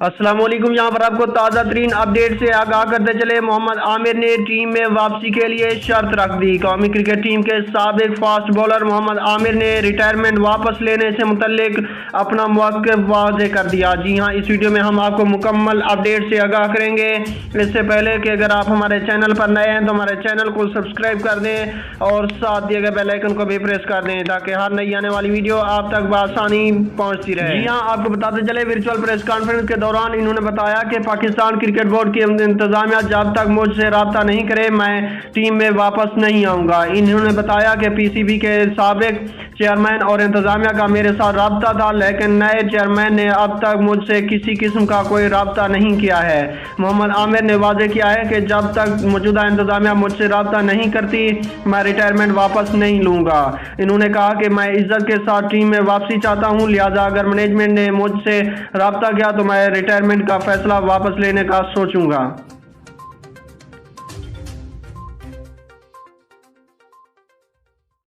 अस्सलाम वालेकुम। यहाँ पर आपको ताज़ा तरीन अपडेट से आगाह करते चले। मोहम्मद आमिर ने टीम में वापसी के लिए शर्त रख दी। कौमी क्रिकेट टीम के साबिक फास्ट बॉलर मोहम्मद आमिर ने रिटायरमेंट वापस लेने से मुतल्लिक अपना मौक़िफ़ वाज़ेह कर दिया। जी हाँ, इस वीडियो में हम आपको मुकम्मल अपडेट से आगाह करेंगे। इससे पहले कि अगर आप हमारे चैनल पर नए हैं तो हमारे चैनल को सब्सक्राइब कर दें और साथ दिए गए बेल आइकन को भी प्रेस कर दें ताकि हर नई आने वाली वीडियो आप तक बआसानी पहुँचती रहे। जी हाँ, आपको बताते चले वर्चुअल प्रेस कॉन्फ्रेंस के दौरान इन्होंने बताया कि पाकिस्तान क्रिकेट बोर्ड की इंतजामिया जब तक मुझसे रब्ता नहीं करे मैं टीम में वापस नहीं आऊँगा। इन्होंने बताया कि पीसीबी के साबिक चेयरमैन और इंतजामिया का मेरे साथ रब्ता था, लेकिन नए चेयरमैन ने अब तक मुझसे किसी किस्म का कोई रब्ता नहीं किया है। मोहम्मद आमिर ने वाज़ेह किया है कि जब तक मौजूदा इंतजामिया मुझसे रब्ता नहीं करती मैं रिटायरमेंट वापस नहीं लूँगा। इन्होंने कहा कि मैं इज्जत के साथ टीम में वापसी चाहता हूँ, लिहाजा अगर मैनेजमेंट ने मुझसे रब्ता किया तो मैं रिटायरमेंट का फैसला वापस लेने का सोचूंगा।